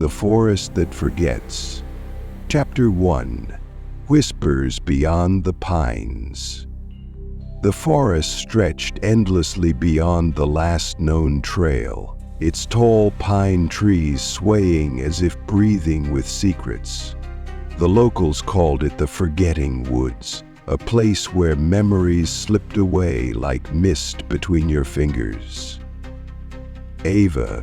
The Forest That Forgets. Chapter 1. Whispers Beyond the Pines. The forest stretched endlessly beyond the last known trail, its tall pine trees swaying as if breathing with secrets. The locals called it the Forgetting Woods, a place where memories slipped away like mist between your fingers. Ava,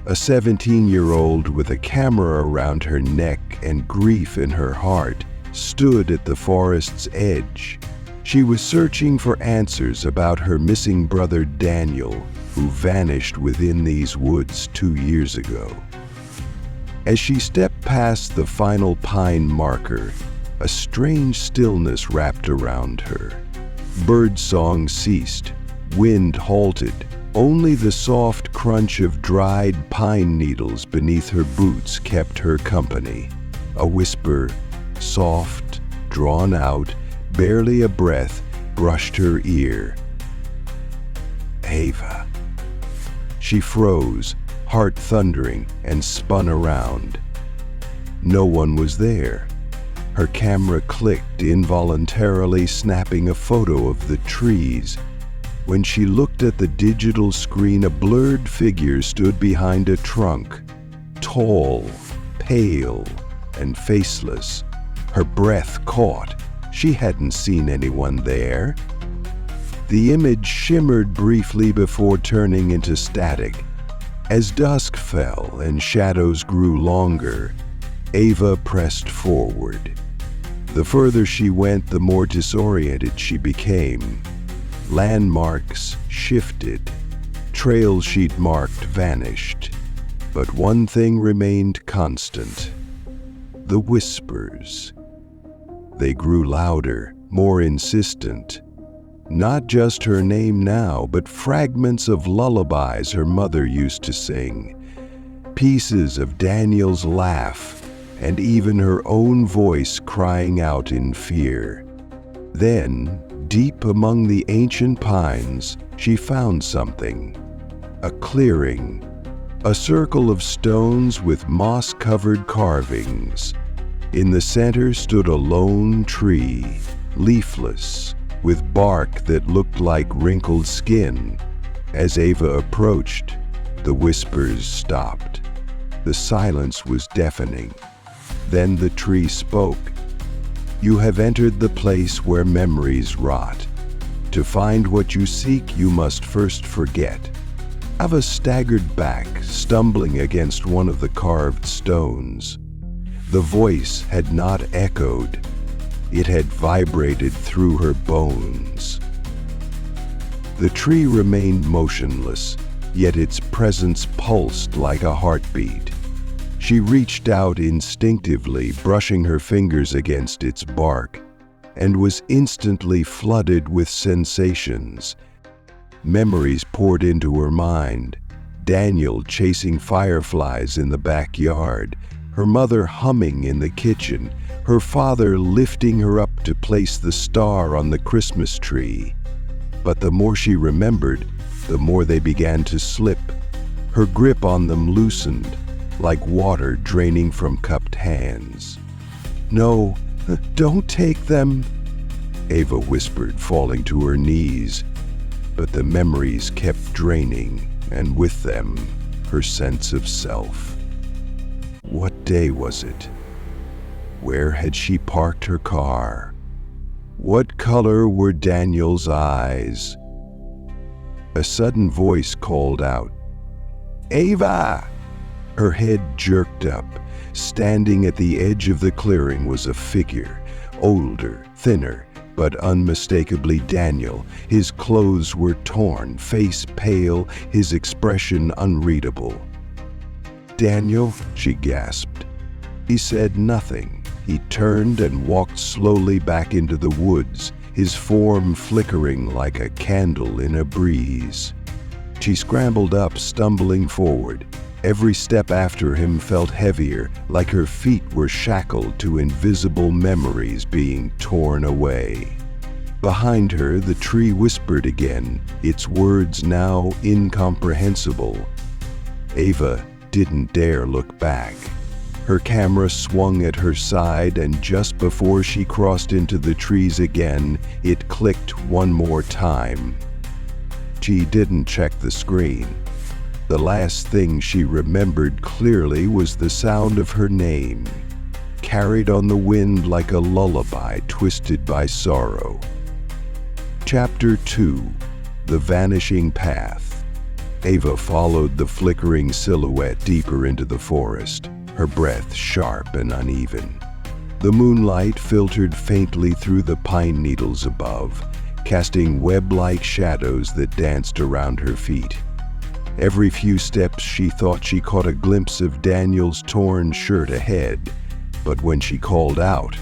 a 17-year-old with a camera around her neck and grief in her heart, stood at the forest's edge. She was searching for answers about her missing brother Daniel, who vanished within these woods 2 years ago. As she stepped past the final pine marker, a strange stillness wrapped around her. Birdsong ceased, wind halted. Only the soft crunch of dried pine needles beneath her boots kept her company. A whisper, soft, drawn out, barely a breath, brushed her ear. Ava. She froze, heart thundering, and spun around. No one was there. Her camera clicked, involuntarily snapping a photo of the trees. When she looked at the digital screen, a blurred figure stood behind a trunk, tall, pale, and faceless. Her breath caught. She hadn't seen anyone there. The image shimmered briefly before turning into static. As dusk fell and shadows grew longer, Ava pressed forward. The further she went, the more disoriented she became. Landmarks shifted. Trails she'd marked vanished. But one thing remained constant: the whispers. They grew louder, more insistent. Not just her name now, but fragments of lullabies her mother used to sing. Pieces of Daniel's laugh, and even her own voice crying out in fear. Then, deep among the ancient pines, she found something. A clearing. A circle of stones with moss-covered carvings. In the center stood a lone tree, leafless, with bark that looked like wrinkled skin. As Ava approached, the whispers stopped. The silence was deafening. Then the tree spoke. You have entered the place where memories rot. To find what you seek, you must first forget. Ava staggered back, stumbling against one of the carved stones. The voice had not echoed. It had vibrated through her bones. The tree remained motionless, yet its presence pulsed like a heartbeat. She reached out instinctively, brushing her fingers against its bark, and was instantly flooded with sensations. Memories poured into her mind. Daniel chasing fireflies in the backyard, her mother humming in the kitchen, her father lifting her up to place the star on the Christmas tree. But the more she remembered, the more they began to slip. Her grip on them loosened, like water draining from cupped hands. No, don't take them, Ava whispered, falling to her knees. But the memories kept draining, and with them, her sense of self. What day was it? Where had she parked her car? What color were Daniel's eyes? A sudden voice called out, Ava! Her head jerked up. Standing at the edge of the clearing was a figure, older, thinner, but unmistakably Daniel. His clothes were torn, face pale, his expression unreadable. Daniel, she gasped. He said nothing. He turned and walked slowly back into the woods, his form flickering like a candle in a breeze. She scrambled up, stumbling forward. Every step after him felt heavier, like her feet were shackled to invisible memories being torn away. Behind her, the tree whispered again, its words now incomprehensible. Ava, didn't dare look back. Her camera swung at her side, and just before she crossed into the trees again, it clicked one more time. She didn't check the screen. The last thing she remembered clearly was the sound of her name, carried on the wind like a lullaby twisted by sorrow. Chapter 2: The Vanishing Path. Ava followed the flickering silhouette deeper into the forest, her breath sharp and uneven. The moonlight filtered faintly through the pine needles above, casting web-like shadows that danced around her feet. Every few steps she thought she caught a glimpse of Daniel's torn shirt ahead, but when she called out,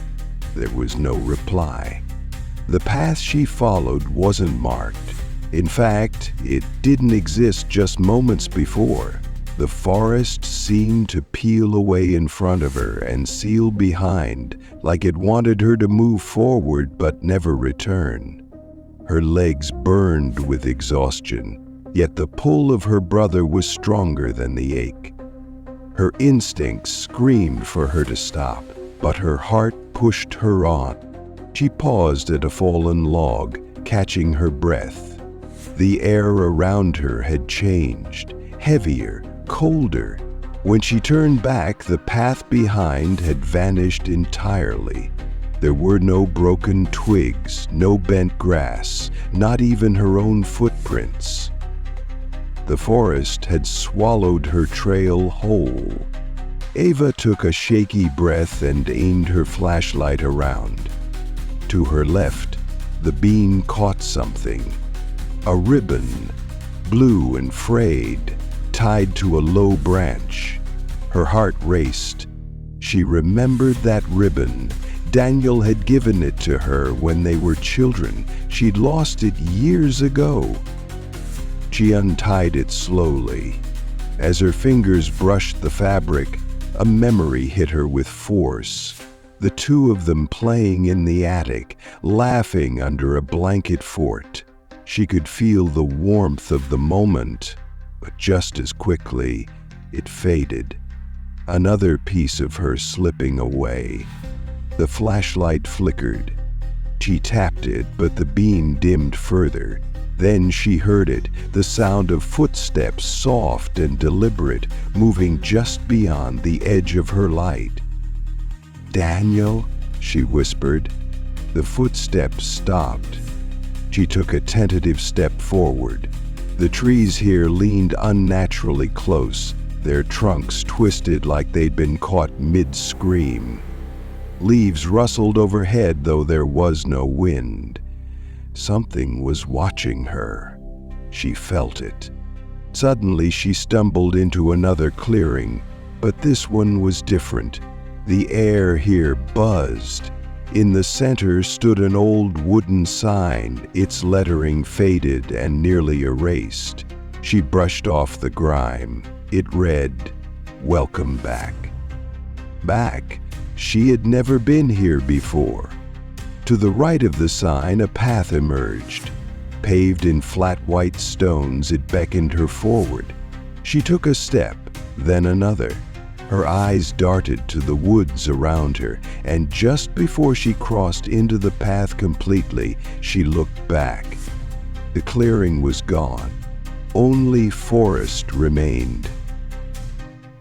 there was no reply. The path she followed wasn't marked. In fact, it didn't exist just moments before. The forest seemed to peel away in front of her and seal behind, like it wanted her to move forward but never return. Her legs burned with exhaustion, yet the pull of her brother was stronger than the ache. Her instincts screamed for her to stop, but her heart pushed her on. She paused at a fallen log, catching her breath. The air around her had changed, heavier, colder. When she turned back, the path behind had vanished entirely. There were no broken twigs, no bent grass, not even her own footprints. The forest had swallowed her trail whole. Ava took a shaky breath and aimed her flashlight around. To her left, the beam caught something. A ribbon, blue and frayed, tied to a low branch. Her heart raced. She remembered that ribbon. Daniel had given it to her when they were children. She'd lost it years ago. She untied it slowly. As her fingers brushed the fabric, a memory hit her with force. The two of them playing in the attic, laughing under a blanket fort. She could feel the warmth of the moment, but just as quickly, it faded. Another piece of her slipping away. The flashlight flickered. She tapped it, but the beam dimmed further. Then she heard it, the sound of footsteps, soft and deliberate, moving just beyond the edge of her light. "Daniel?" she whispered. The footsteps stopped. She took a tentative step forward. The trees here leaned unnaturally close, their trunks twisted like they'd been caught mid-scream. Leaves rustled overhead, though there was no wind. Something was watching her. She felt it. Suddenly she stumbled into another clearing, but this one was different. The air here buzzed. In the center stood an old wooden sign, its lettering faded and nearly erased. She brushed off the grime. It read, "Welcome back." Back? She had never been here before. To the right of the sign, a path emerged. Paved in flat white stones, it beckoned her forward. She took a step, then another. Her eyes darted to the woods around her, and just before she crossed into the path completely, she looked back. The clearing was gone. Only forest remained.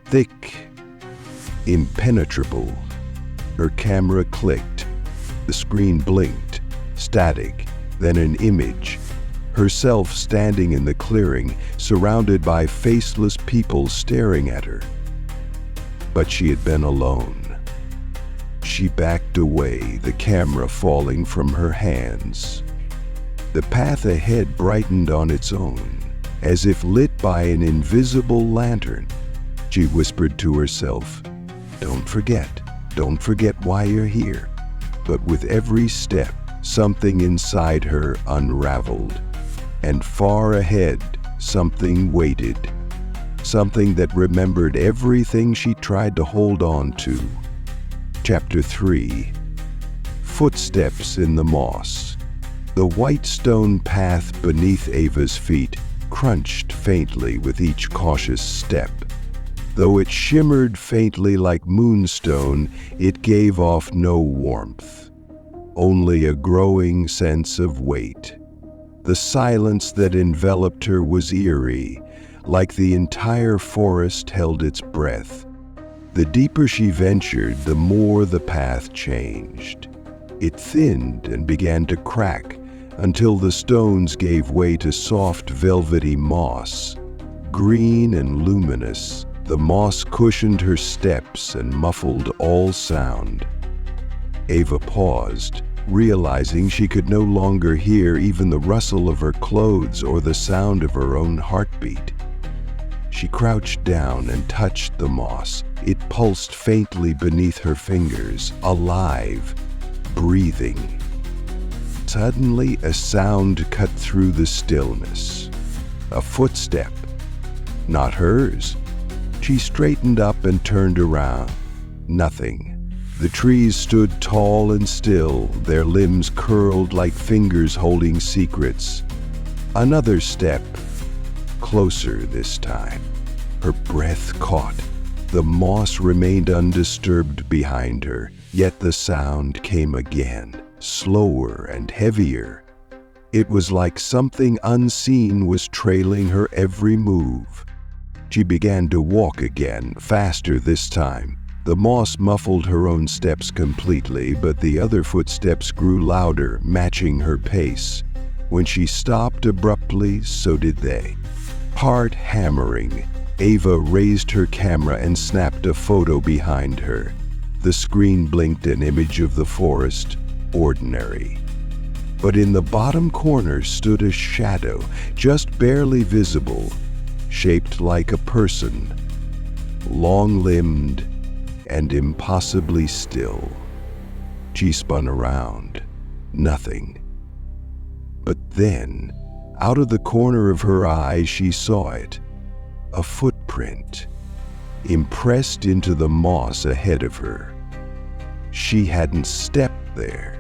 Thick, impenetrable. Her camera clicked. The screen blinked, static, then an image. Herself standing in the clearing, surrounded by faceless people staring at her. But she had been alone. She backed away, the camera falling from her hands. The path ahead brightened on its own, as if lit by an invisible lantern. She whispered to herself, don't forget why you're here." But with every step, something inside her unraveled. And far ahead, something waited. Something that remembered everything she tried to hold on to. Chapter 3: Footsteps in the Moss. The white stone path beneath Ava's feet crunched faintly with each cautious step. Though it shimmered faintly like moonstone, it gave off no warmth, only a growing sense of weight. The silence that enveloped her was eerie, like the entire forest held its breath. The deeper she ventured, the more the path changed. It thinned and began to crack until the stones gave way to soft, velvety moss. Green and luminous, the moss cushioned her steps and muffled all sound. Ava paused, realizing she could no longer hear even the rustle of her clothes or the sound of her own heartbeat. She crouched down and touched the moss. It pulsed faintly beneath her fingers, alive, breathing. Suddenly, a sound cut through the stillness. A footstep. Not hers. She straightened up and turned around. Nothing. The trees stood tall and still, their limbs curled like fingers holding secrets. Another step. Closer this time. Her breath caught. The moss remained undisturbed behind her, yet the sound came again, slower and heavier. It was like something unseen was trailing her every move. She began to walk again, faster this time. The moss muffled her own steps completely, but the other footsteps grew louder, matching her pace. When she stopped abruptly, so did they. Heart hammering, Ava raised her camera and snapped a photo behind her. The screen blinked an image of the forest, ordinary. But in the bottom corner stood a shadow, just barely visible, shaped like a person, long-limbed and impossibly still. She spun around. Nothing. But then, out of the corner of her eye, she saw it. A footprint, impressed into the moss ahead of her. She hadn't stepped there.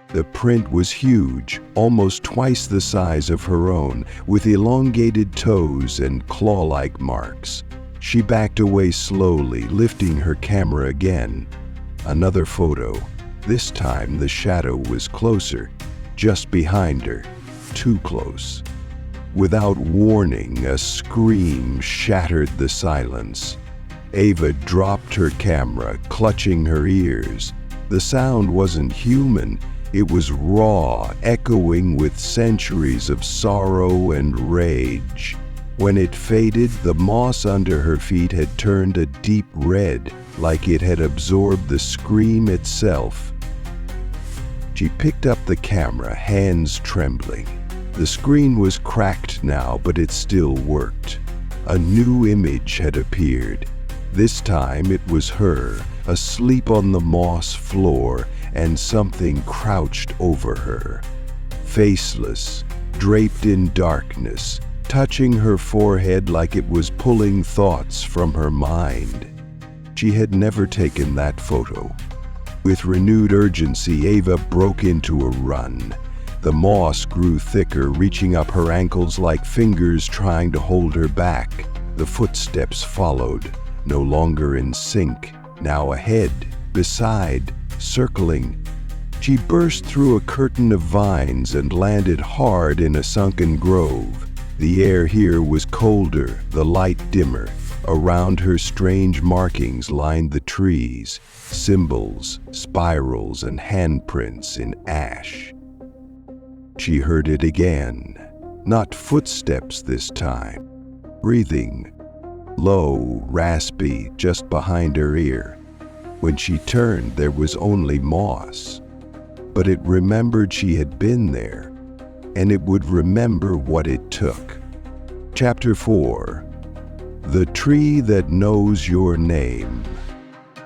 The print was huge, almost twice the size of her own, with elongated toes and claw-like marks. She backed away slowly, lifting her camera again. Another photo. This time the shadow was closer, just behind her, too close. Without warning, a scream shattered the silence. Ava dropped her camera, clutching her ears. The sound wasn't human. It was raw, echoing with centuries of sorrow and rage. When it faded, the moss under her feet had turned a deep red, like it had absorbed the scream itself. She picked up the camera, hands trembling. The screen was cracked now, but it still worked. A new image had appeared. This time it was her, asleep on the moss floor, and something crouched over her. Faceless, draped in darkness, touching her forehead like it was pulling thoughts from her mind. She had never taken that photo. With renewed urgency, Ava broke into a run. The moss grew thicker, reaching up her ankles like fingers trying to hold her back. The footsteps followed, no longer in sync, now ahead, beside, circling. She burst through a curtain of vines and landed hard in a sunken grove. The air here was colder, the light dimmer. Around her, strange markings lined the trees, symbols, spirals, and handprints in ash. She heard it again, not footsteps this time. Breathing, low, raspy, just behind her ear. When she turned, there was only moss. But it remembered she had been there, and it would remember what it took. Chapter 4. The Tree That Knows Your Name.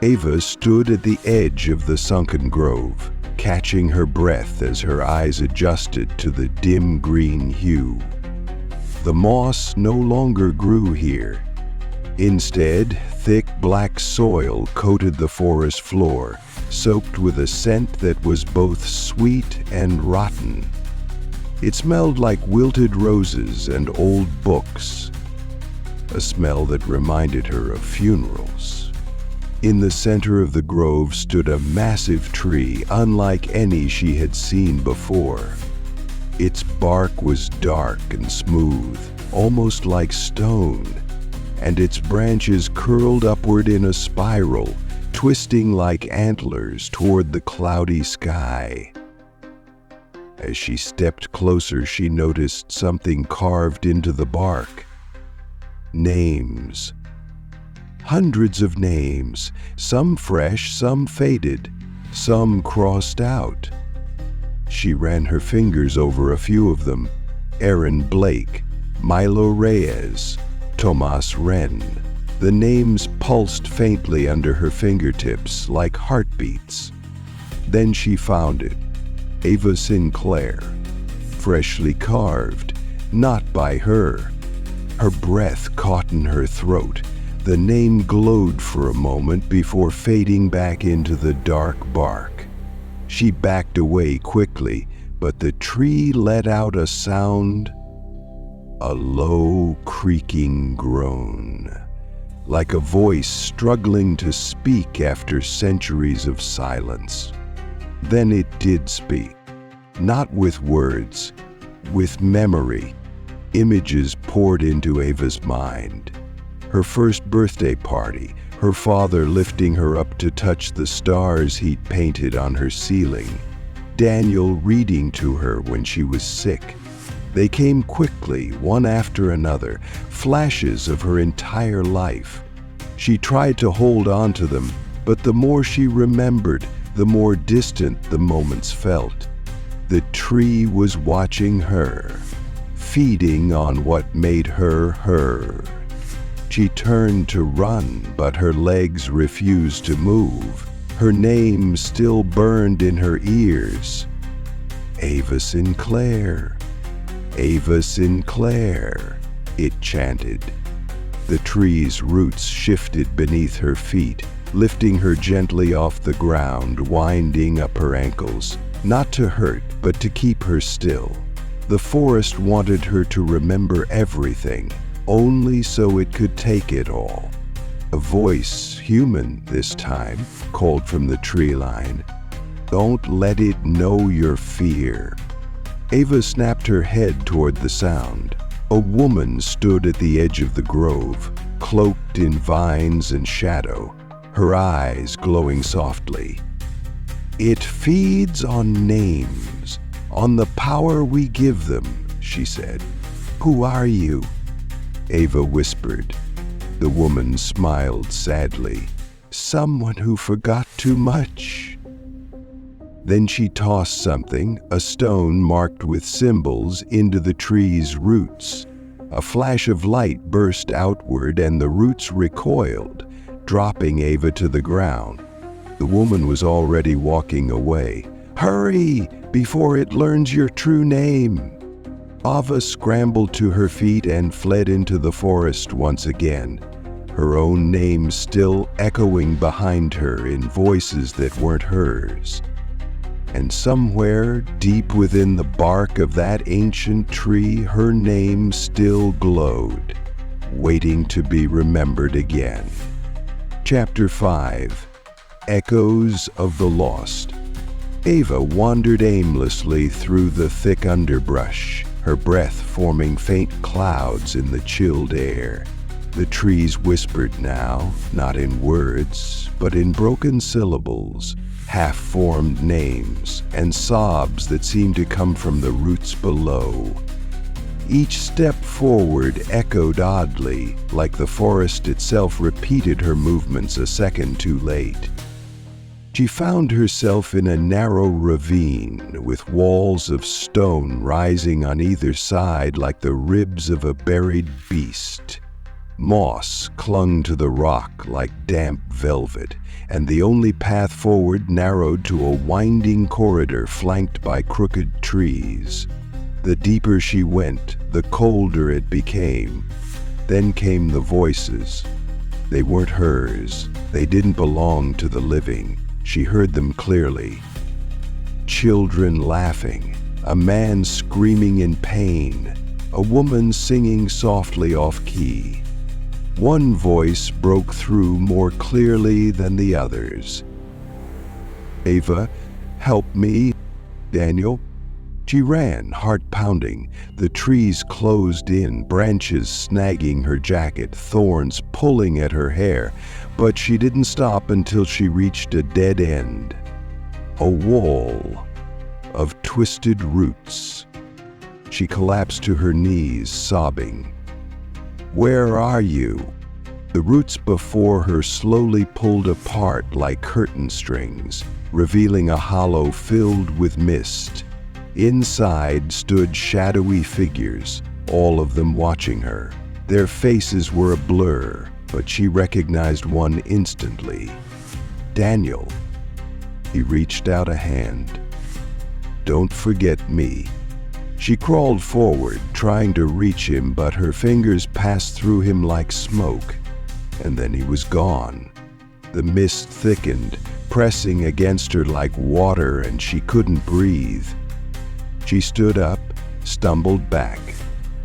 Ava stood at the edge of the sunken grove, catching her breath as her eyes adjusted to the dim green hue. The moss no longer grew here. Instead, thick black soil coated the forest floor, soaked with a scent that was both sweet and rotten. It smelled like wilted roses and old books. a smell that reminded her of funerals. In the center of the grove stood a massive tree unlike any she had seen before. Its bark was dark and smooth, almost like stone, and its branches curled upward in a spiral, twisting like antlers toward the cloudy sky. As she stepped closer, she noticed something carved into the bark. Names. Hundreds of names, some fresh, some faded, some crossed out. She ran her fingers over a few of them. Aaron Blake, Milo Reyes, Tomas Wren. The names pulsed faintly under her fingertips like heartbeats. Then she found it. Ava Sinclair. Freshly carved, not by her. Her breath caught in her throat. The name glowed for a moment before fading back into the dark bark. She backed away quickly, but the tree let out a sound, a low, creaking groan, like a voice struggling to speak after centuries of silence. Then it did speak, not with words, with memory. Images poured into Ava's mind. Her first birthday party, her father lifting her up to touch the stars he'd painted on her ceiling, Daniel reading to her when she was sick. They came quickly, one after another, flashes of her entire life. She tried to hold on to them, but the more she remembered, the more distant the moments felt. The tree was watching her, feeding on what made her her. She turned to run, but her legs refused to move. Her name still burned in her ears. Ava Sinclair. Ava Sinclair, it chanted. The tree's roots shifted beneath her feet, lifting her gently off the ground, winding up her ankles, not to hurt, but to keep her still. The forest wanted her to remember everything, only so it could take it all. A voice, human this time, called from the tree line. Don't let it know your fear. Ava snapped her head toward the sound. A woman stood at the edge of the grove, cloaked in vines and shadow, her eyes glowing softly. It feeds on names, on the power we give them, she said. Who are you? Ava whispered. The woman smiled sadly. Someone who forgot too much. Then she tossed something, a stone marked with symbols, into the tree's roots. A flash of light burst outward and the roots recoiled, dropping Ava to the ground. The woman was already walking away. Hurry, before it learns your true name. Ava scrambled to her feet and fled into the forest once again, her own name still echoing behind her in voices that weren't hers. And somewhere deep within the bark of that ancient tree, her name still glowed, waiting to be remembered again. Chapter 5. Echoes of the Lost. Ava wandered aimlessly through the thick underbrush, her breath forming faint clouds in the chilled air. The trees whispered now, not in words, but in broken syllables, half-formed names, and sobs that seemed to come from the roots below. Each step forward echoed oddly, like the forest itself repeated her movements a second too late. She found herself in a narrow ravine with walls of stone rising on either side like the ribs of a buried beast. Moss clung to the rock like damp velvet, and the only path forward narrowed to a winding corridor flanked by crooked trees. The deeper she went, the colder it became. Then came the voices. They weren't hers. They didn't belong to the living. She heard them clearly. Children laughing, a man screaming in pain, a woman singing softly off-key. One voice broke through more clearly than the others. "Ava, help me, Daniel." She ran, heart pounding. The trees closed in, branches snagging her jacket, thorns pulling at her hair. But she didn't stop until she reached a dead end. A wall of twisted roots. She collapsed to her knees, sobbing. "Where are you?" The roots before her slowly pulled apart like curtain strings, revealing a hollow filled with mist. Inside stood shadowy figures, all of them watching her. Their faces were a blur, but she recognized one instantly. Daniel. He reached out a hand. "Don't forget me." She crawled forward, trying to reach him, but her fingers passed through him like smoke, and then he was gone. The mist thickened, pressing against her like water, and she couldn't breathe. She stood up, stumbled back.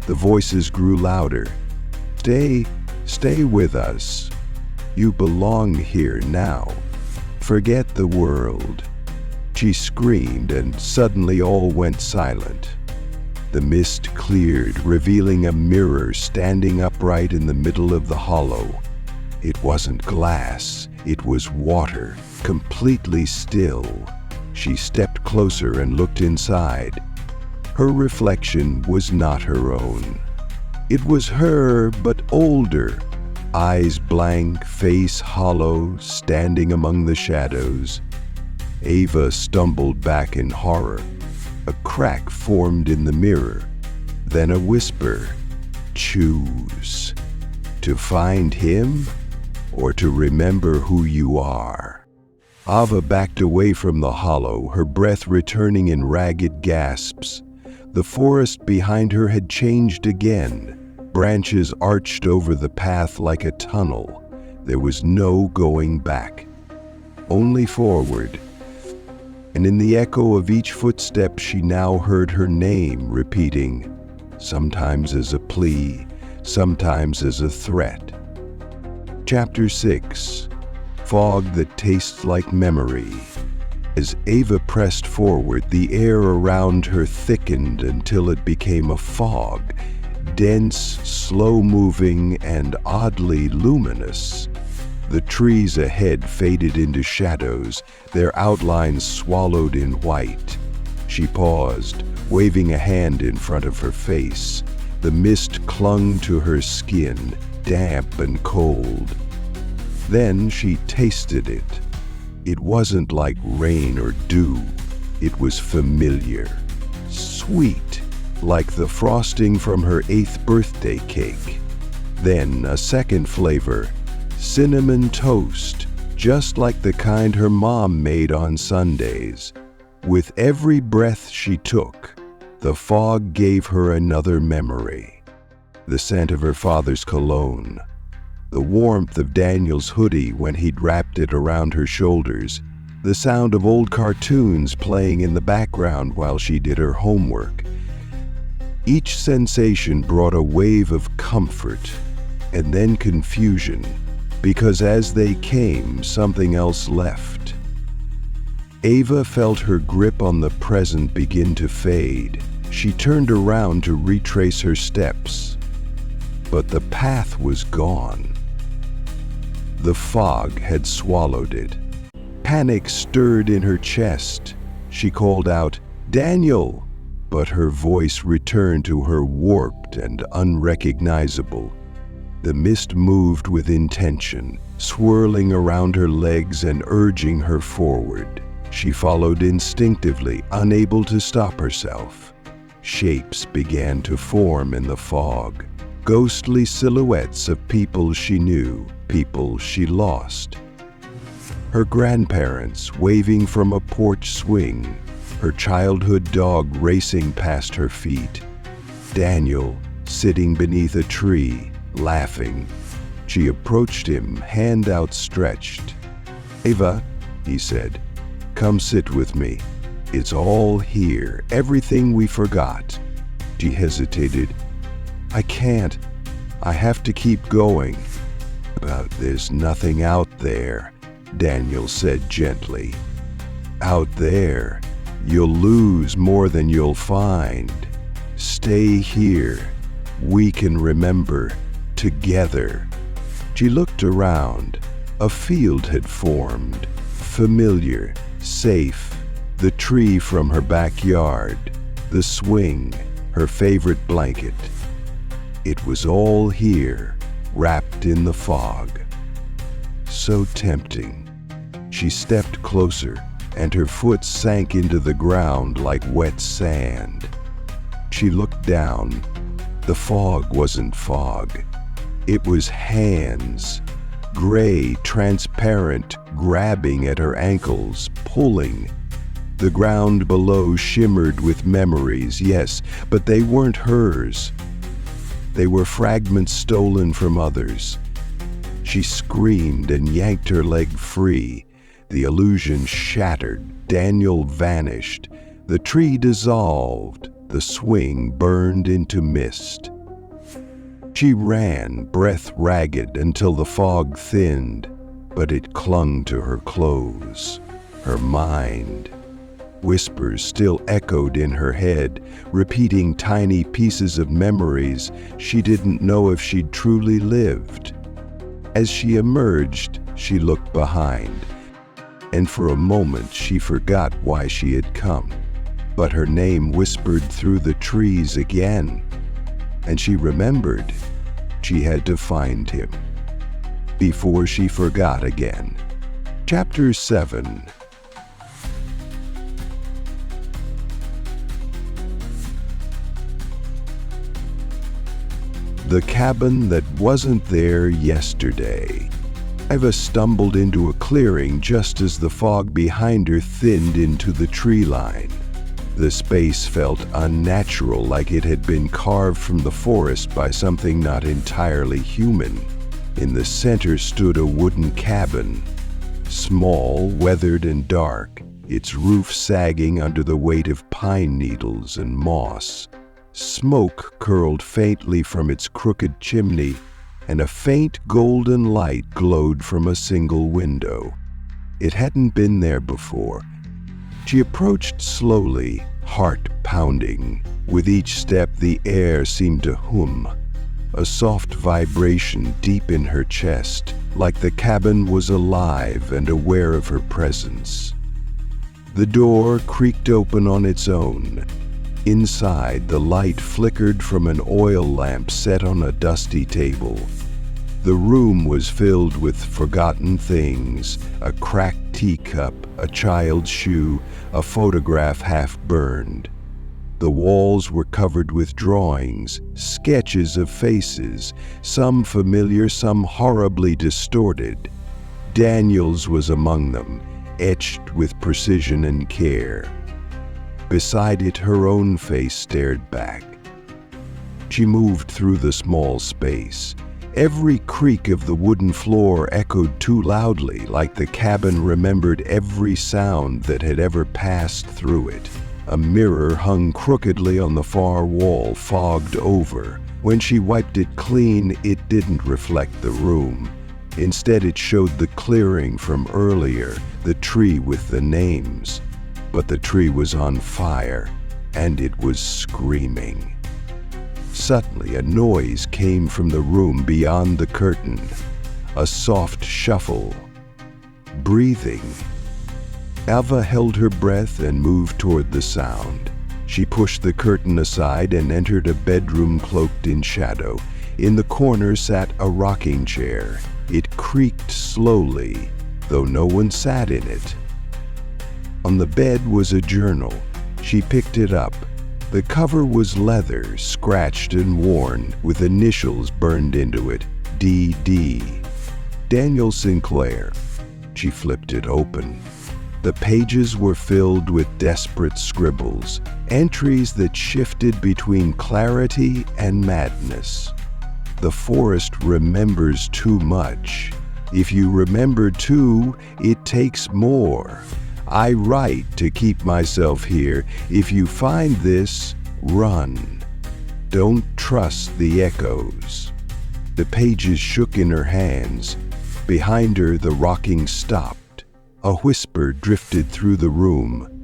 The voices grew louder. Stay with us. You belong here now. Forget the world." She screamed, and suddenly all went silent. The mist cleared, revealing a mirror standing upright in the middle of the hollow. It wasn't glass, it was water, completely still. She stepped closer and looked inside. Her reflection was not her own. It was her, but older. Eyes blank, face hollow, standing among the shadows. Ava stumbled back in horror. A crack formed in the mirror. Then a whisper. "Choose. To find him, or to remember who you are." Ava backed away from the hollow, her breath returning in ragged gasps. The forest behind her had changed again. Branches arched over the path like a tunnel. There was no going back, only forward. And in the echo of each footstep, she now heard her name repeating, sometimes as a plea, sometimes as a threat. Chapter 6. Fog that tastes like memory. As Ava pressed forward, the air around her thickened until it became a fog, dense, slow-moving, and oddly luminous. The trees ahead faded into shadows, their outlines swallowed in white. She paused, waving a hand in front of her face. The mist clung to her skin, damp and cold. Then she tasted it. It wasn't like rain or dew. It was familiar, sweet, like the frosting from her 8th birthday cake. Then a second flavor, cinnamon toast, just like the kind her mom made on Sundays. With every breath she took, the fog gave her another memory. The scent of her father's cologne, the warmth of Daniel's hoodie when he'd wrapped it around her shoulders, the sound of old cartoons playing in the background while she did her homework. Each sensation brought a wave of comfort and then confusion, because as they came, something else left. Ava felt her grip on the present begin to fade. She turned around to retrace her steps, but the path was gone. The fog had swallowed it. Panic stirred in her chest. She called out, "Daniel!" But her voice returned to her warped and unrecognizable. The mist moved with intention, swirling around her legs and urging her forward. She followed instinctively, unable to stop herself. Shapes began to form in the fog, ghostly silhouettes of people she knew, people she lost. Her grandparents waving from a porch swing, her childhood dog racing past her feet. Daniel sitting beneath a tree, laughing. She approached him, hand outstretched. "Ava," he said, "come sit with me. It's all here, everything we forgot." She hesitated. "I can't. I have to keep going." There's nothing out there, Daniel said gently. Out there, you'll lose more than you'll find. Stay here. We can remember together. She looked around. A field had formed, familiar, safe. The tree from her backyard, the swing, her favorite blanket. It was all here, wrapped in the fog. So tempting. She stepped closer, and her foot sank into the ground like wet sand. She looked down. The fog wasn't fog. It was hands, gray, transparent, grabbing at her ankles, pulling. The ground below shimmered with memories, yes, but they weren't hers. They were fragments stolen from others. She screamed and yanked her leg free. The illusion shattered. Daniel vanished. The tree dissolved. The swing burned into mist. She ran, breath ragged, until the fog thinned, but it clung to her clothes, her mind. Whispers still echoed in her head, repeating tiny pieces of memories she didn't know if she'd truly lived. As she emerged, she looked behind, and for a moment she forgot why she had come. But her name whispered through the trees again, and she remembered she had to find him before she forgot again. Chapter 7. The cabin that wasn't there yesterday. Eva stumbled into a clearing just as the fog behind her thinned into the tree line. The space felt unnatural, like it had been carved from the forest by something not entirely human. In the center stood a wooden cabin, small, weathered, and dark, its roof sagging under the weight of pine needles and moss. Smoke curled faintly from its crooked chimney, and a faint golden light glowed from a single window. It hadn't been there before. She approached slowly, heart pounding. With each step, the air seemed to hum, a soft vibration deep in her chest, like the cabin was alive and aware of her presence. The door creaked open on its own. Inside, the light flickered from an oil lamp set on a dusty table. The room was filled with forgotten things, a cracked teacup, a child's shoe, a photograph half burned. The walls were covered with drawings, sketches of faces, some familiar, some horribly distorted. Daniel's was among them, etched with precision and care. Beside it, her own face stared back. She moved through the small space. Every creak of the wooden floor echoed too loudly, like the cabin remembered every sound that had ever passed through it. A mirror hung crookedly on the far wall, fogged over. When she wiped it clean, it didn't reflect the room. Instead, it showed the clearing from earlier, the tree with the names. But the tree was on fire, and it was screaming. Suddenly, a noise came from the room beyond the curtain. A soft shuffle. Breathing. Ava held her breath and moved toward the sound. She pushed the curtain aside and entered a bedroom cloaked in shadow. In the corner sat a rocking chair. It creaked slowly, though no one sat in it. On the bed was a journal. She picked it up. The cover was leather, scratched and worn, with initials burned into it, D.D. Daniel Sinclair. She flipped it open. The pages were filled with desperate scribbles, entries that shifted between clarity and madness. The forest remembers too much. If you remember too, it takes more. I write to keep myself here. If you find this, run. Don't trust the echoes. The pages shook in her hands. Behind her, the rocking stopped. A whisper drifted through the room.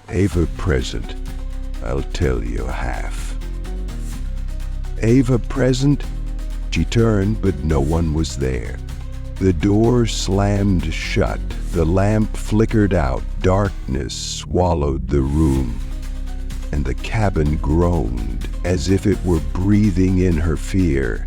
Ava present, I'll tell you half. Ava present? She turned, but no one was there. The door slammed shut, the lamp flickered out, darkness swallowed the room, and the cabin groaned as if it were breathing in her fear.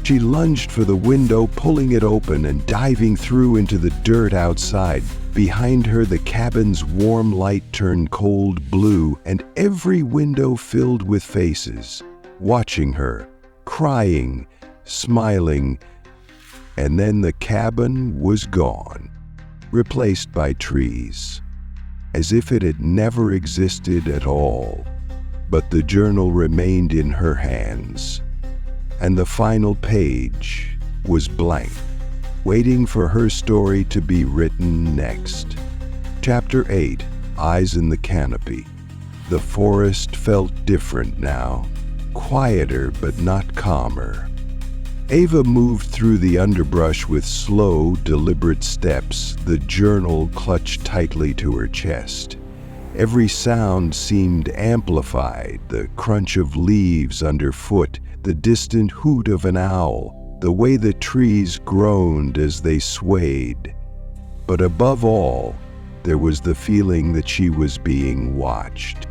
She lunged for the window, pulling it open and diving through into the dirt outside. Behind her, the cabin's warm light turned cold blue, and every window filled with faces, watching her, crying, smiling. And then the cabin was gone, replaced by trees, as if it had never existed at all. But the journal remained in her hands, and the final page was blank, waiting for her story to be written next. Chapter 8, Eyes in the Canopy. The forest felt different now, quieter but not calmer. Ava moved through the underbrush with slow, deliberate steps, the journal clutched tightly to her chest. Every sound seemed amplified, the crunch of leaves underfoot, the distant hoot of an owl, the way the trees groaned as they swayed. But above all, there was the feeling that she was being watched.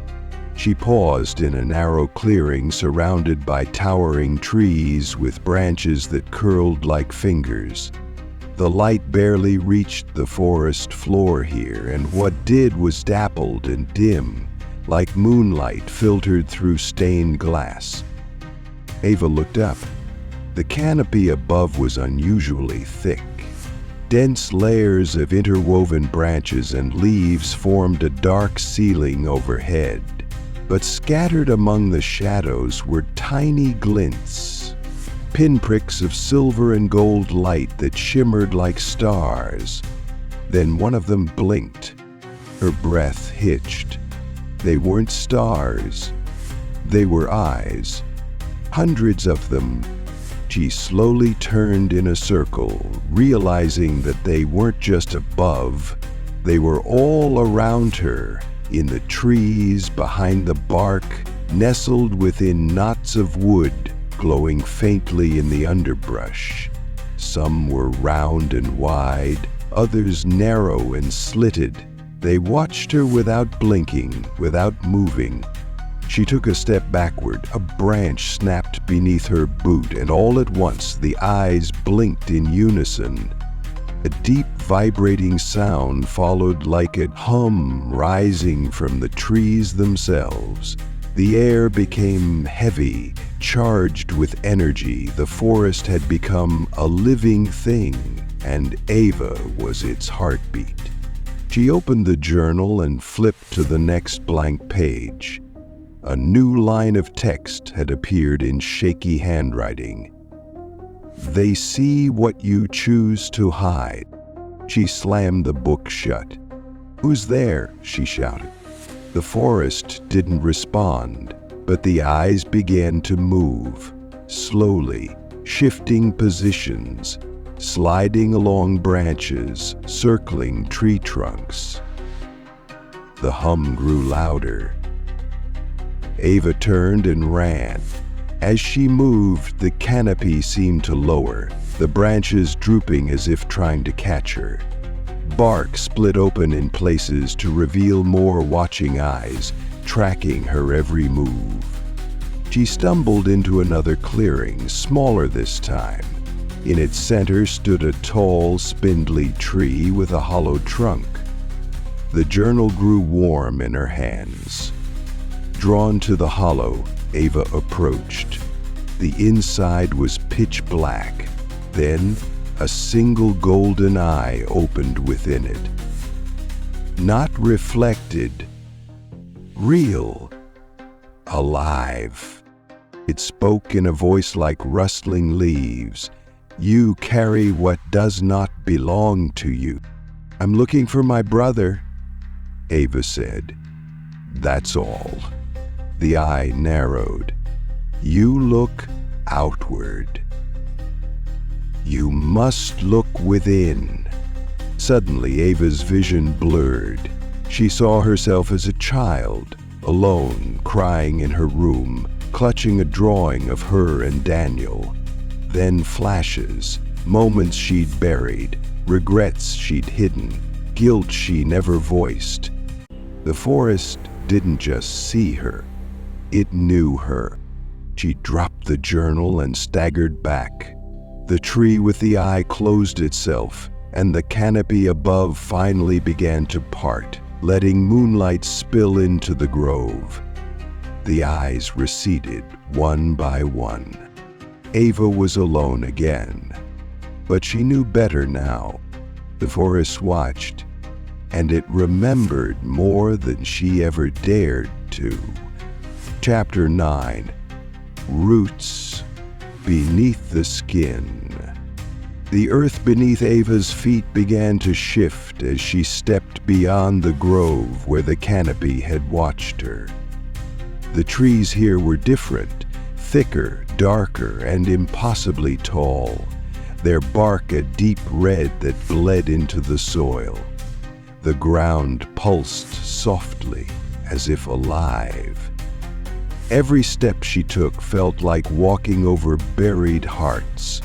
She paused in a narrow clearing surrounded by towering trees with branches that curled like fingers. The light barely reached the forest floor here, and what did was dappled and dim, like moonlight filtered through stained glass. Ava looked up. The canopy above was unusually thick. Dense layers of interwoven branches and leaves formed a dark ceiling overhead. But scattered among the shadows were tiny glints, pinpricks of silver and gold light that shimmered like stars. Then one of them blinked. Her breath hitched. They weren't stars. They were eyes. Hundreds of them. She slowly turned in a circle, realizing that they weren't just above, they were all around her, in the trees, behind the bark, nestled within knots of wood, glowing faintly in the underbrush. Some were round and wide, others narrow and slitted. They watched her without blinking, without moving. She took a step backward, a branch snapped beneath her boot, and all at once the eyes blinked in unison. A deep, vibrating sound followed like a hum rising from the trees themselves. The air became heavy, charged with energy. The forest had become a living thing, and Ava was its heartbeat. She opened the journal and flipped to the next blank page. A new line of text had appeared in shaky handwriting. They see what you choose to hide. She slammed the book shut. Who's there? She shouted. The forest didn't respond, but the eyes began to move, slowly, shifting positions, sliding along branches, circling tree trunks. The hum grew louder. Ava turned and ran. As she moved, the canopy seemed to lower, the branches drooping as if trying to catch her. Bark split open in places to reveal more watching eyes, tracking her every move. She stumbled into another clearing, smaller this time. In its center stood a tall, spindly tree with a hollow trunk. The journal grew warm in her hands. Drawn to the hollow, Ava approached. The inside was pitch black. Then, a single golden eye opened within it. Not reflected, real, alive. It spoke in a voice like rustling leaves. "You carry what does not belong to you." "I'm looking for my brother," Ava said. "That's all." The eye narrowed. "You look outward. You must look within." Suddenly, Ava's vision blurred. She saw herself as a child, alone, crying in her room, clutching a drawing of her and Daniel. Then flashes, moments she'd buried, regrets she'd hidden, guilt she never voiced. The forest didn't just see her, it knew her. She dropped the journal and staggered back. The tree with the eye closed itself, and the canopy above finally began to part, letting moonlight spill into the grove. The eyes receded one by one. Ava was alone again, but she knew better now. The forest watched, and it remembered more than she ever dared to. Chapter 9. Roots Beneath the Skin. The earth beneath Ava's feet began to shift as she stepped beyond the grove where the canopy had watched her. The trees here were different, thicker, darker, and impossibly tall, their bark a deep red that bled into the soil. The ground pulsed softly, as if alive. Every step she took felt like walking over buried hearts.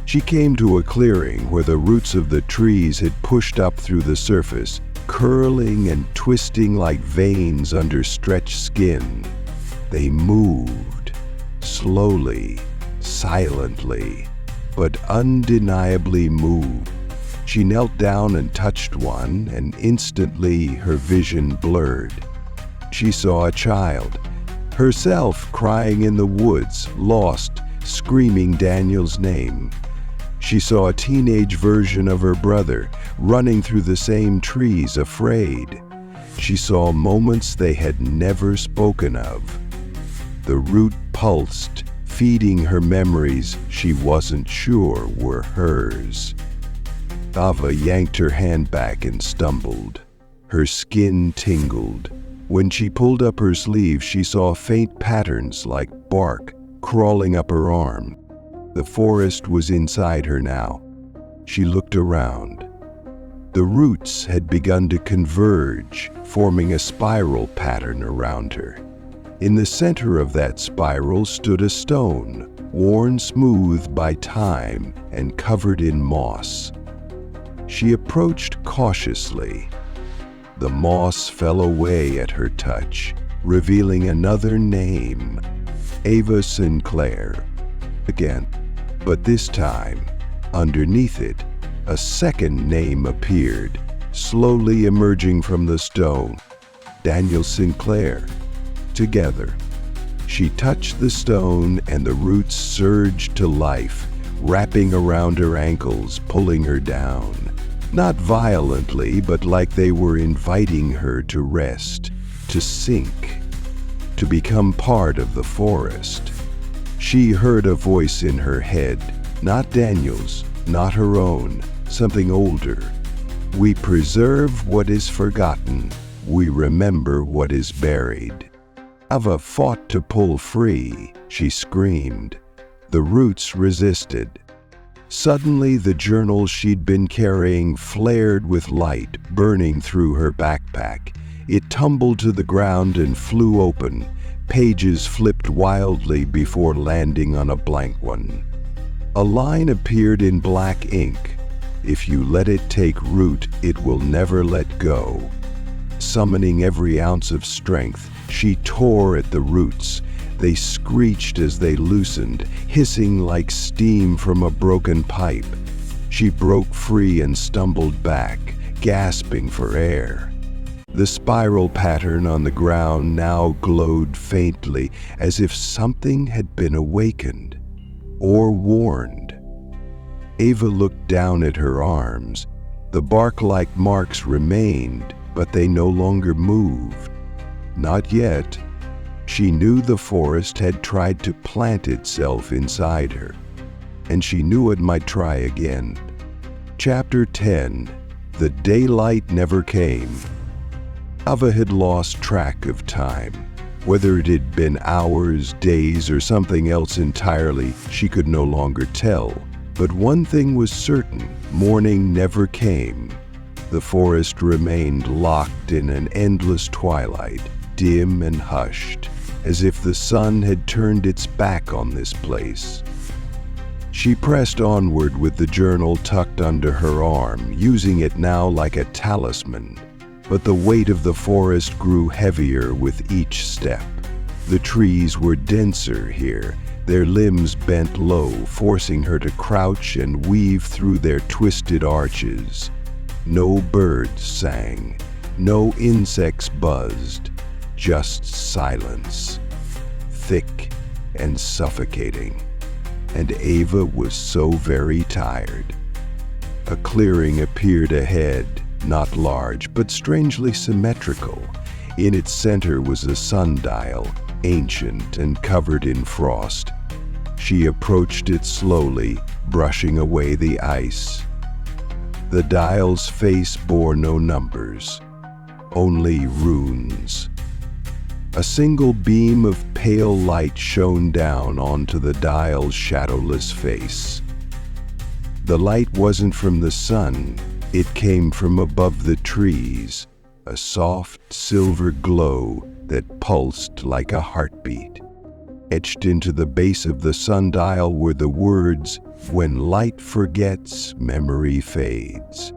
She came to a clearing where the roots of the trees had pushed up through the surface, curling and twisting like veins under stretched skin. They moved, slowly, silently, but undeniably moved. She knelt down and touched one, and instantly her vision blurred. She saw a child, herself crying in the woods, lost, screaming Daniel's name. She saw a teenage version of her brother, running through the same trees, afraid. She saw moments they had never spoken of. The root pulsed, feeding her memories she wasn't sure were hers. Ava yanked her hand back and stumbled. Her skin tingled. When she pulled up her sleeve, she saw faint patterns like bark crawling up her arm. The forest was inside her now. She looked around. The roots had begun to converge, forming a spiral pattern around her. In the center of that spiral stood a stone, worn smooth by time and covered in moss. She approached cautiously. The moss fell away at her touch, revealing another name, Ava Sinclair. Again, but this time, underneath it, a second name appeared, slowly emerging from the stone, Daniel Sinclair. Together, she touched the stone and the roots surged to life, wrapping around her ankles, pulling her down. Not violently, but like they were inviting her to rest, to sink, to become part of the forest. She heard a voice in her head, not Daniel's, not her own, something older. "We preserve what is forgotten. We remember what is buried." Ava fought to pull free. She screamed. The roots resisted. Suddenly, the journal she'd been carrying flared with light, burning through her backpack. It tumbled to the ground and flew open. Pages flipped wildly before landing on a blank one. A line appeared in black ink. "If you let it take root, it will never let go." Summoning every ounce of strength, she tore at the roots. They screeched as they loosened, hissing like steam from a broken pipe. She broke free and stumbled back, gasping for air. The spiral pattern on the ground now glowed faintly, as if something had been awakened or warned. Ava looked down at her arms. The bark-like marks remained, but they no longer moved. Not yet. She knew the forest had tried to plant itself inside her, and she knew it might try again. Chapter 10. The Daylight Never Came. Ava had lost track of time. Whether it had been hours, days, or something else entirely, she could no longer tell. But one thing was certain: morning never came. The forest remained locked in an endless twilight, dim and hushed, as if the sun had turned its back on this place. She pressed onward with the journal tucked under her arm, using it now like a talisman. But the weight of the forest grew heavier with each step. The trees were denser here, their limbs bent low, forcing her to crouch and weave through their twisted arches. No birds sang, no insects buzzed, just silence, thick and suffocating. And Ava was so very tired. A clearing appeared ahead, not large, but strangely symmetrical. In its center was a sundial, ancient and covered in frost. She approached it slowly, brushing away the ice. The dial's face bore no numbers, only runes. A single beam of pale light shone down onto the dial's shadowless face. The light wasn't from the sun, it came from above the trees, a soft silver glow that pulsed like a heartbeat. Etched into the base of the sundial were the words, "When light forgets, memory fades."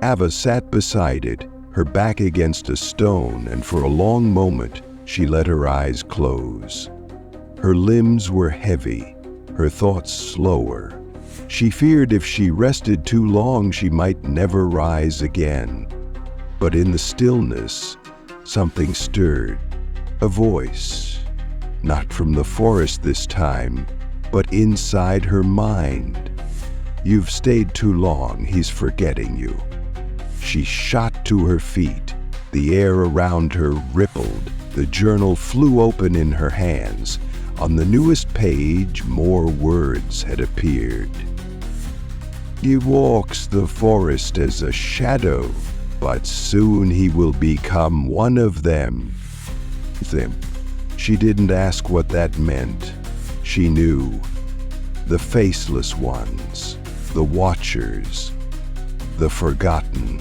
Ava sat beside it, her back against a stone, and for a long moment she let her eyes close. Her limbs were heavy, her thoughts slower. She feared if she rested too long she might never rise again. But in the stillness, something stirred. A voice. Not from the forest this time, but inside her mind. "You've stayed too long, he's forgetting you." She shot to her feet. The air around her rippled. The journal flew open in her hands. On the newest page, more words had appeared. "He walks the forest as a shadow, but soon he will become one of them." She didn't ask what that meant. She knew. The faceless ones, the watchers, the forgotten.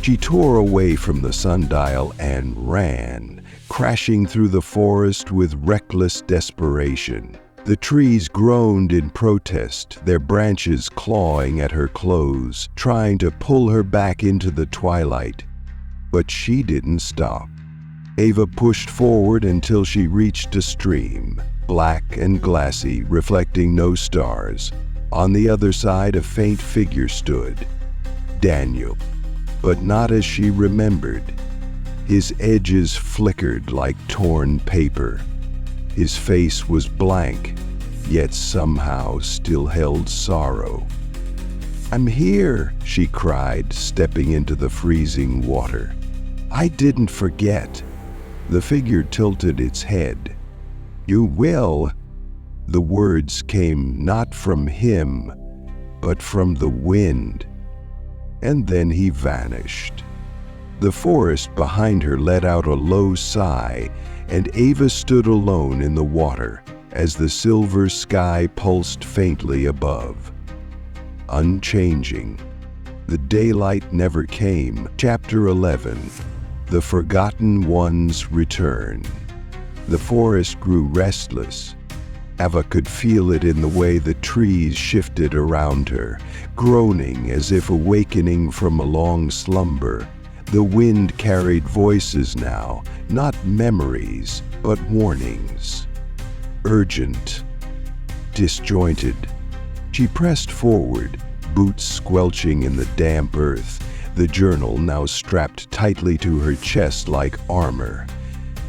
She tore away from the sundial and ran, crashing through the forest with reckless desperation. The trees groaned in protest, their branches clawing at her clothes, trying to pull her back into the twilight. But she didn't stop. Ava pushed forward until she reached a stream, black and glassy, reflecting no stars. On the other side, a faint figure stood. Daniel. But not as she remembered. His edges flickered like torn paper. His face was blank, yet somehow still held sorrow. "I'm here," she cried, stepping into the freezing water. "I didn't forget." The figure tilted its head. "You will." The words came not from him, but from the wind. And then he vanished. The forest behind her let out a low sigh, and Ava stood alone in the water as the silver sky pulsed faintly above. Unchanging. The daylight never came. Chapter 11. The Forgotten Ones Return. The forest grew restless. Ava could feel it in the way the trees shifted around her, groaning as if awakening from a long slumber. The wind carried voices now, not memories, but warnings. urgent, disjointed. She pressed forward, boots squelching in the damp earth, the journal now strapped tightly to her chest like armor.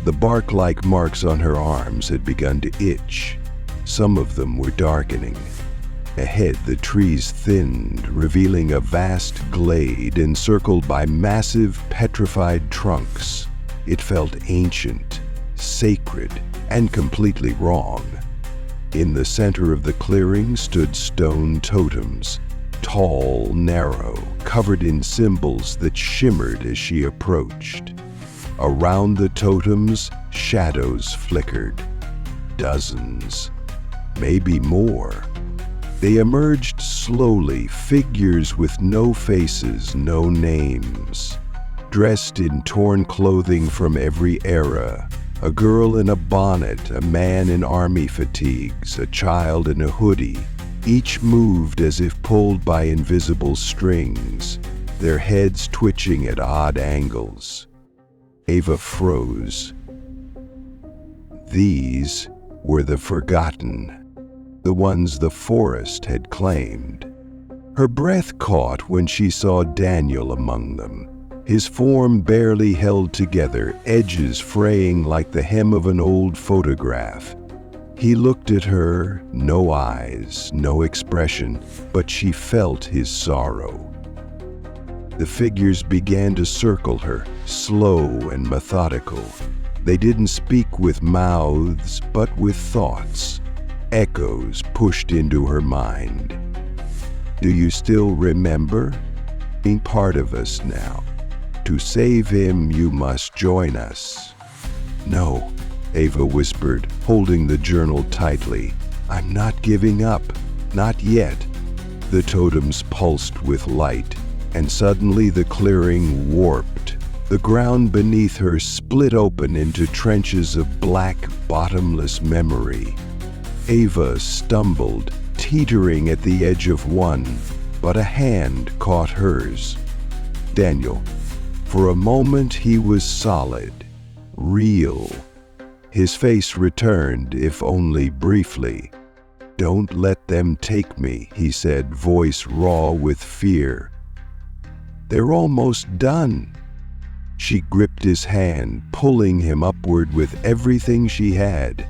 The bark-like marks on her arms had begun to itch. Some of them were darkening. Ahead, the trees thinned, revealing a vast glade encircled by massive, petrified trunks. It felt ancient, sacred, and completely wrong. In the center of the clearing stood stone totems, tall, narrow, covered in symbols that shimmered as she approached. Around the totems, shadows flickered. Dozens, maybe more. They emerged slowly, figures with no faces, no names. Dressed in torn clothing from every era, a girl in a bonnet, a man in army fatigues, a child in a hoodie. Each moved as if pulled by invisible strings, their heads twitching at odd angles. Ava froze. These were the forgotten, the ones the forest had claimed. Her breath caught when she saw Daniel among them, his form barely held together, edges fraying like the hem of an old photograph. He looked at her, no eyes, no expression, but she felt his sorrow. The figures began to circle her, slow and methodical. They didn't speak with mouths, but with thoughts. Echoes pushed into her mind. Do you still remember? Being part of us now. To save him, you must join us. No, Ava whispered, holding the journal tightly. I'm not giving up. Not yet. The totems pulsed with light, and suddenly the clearing warped. The ground beneath her split open into trenches of black, bottomless memory. Ava stumbled, teetering at the edge of one, but a hand caught hers. Daniel. For a moment he was solid, real. His face returned, if only briefly. Don't let them take me, he said, voice raw with fear. They're almost done. She gripped his hand, pulling him upward with everything she had.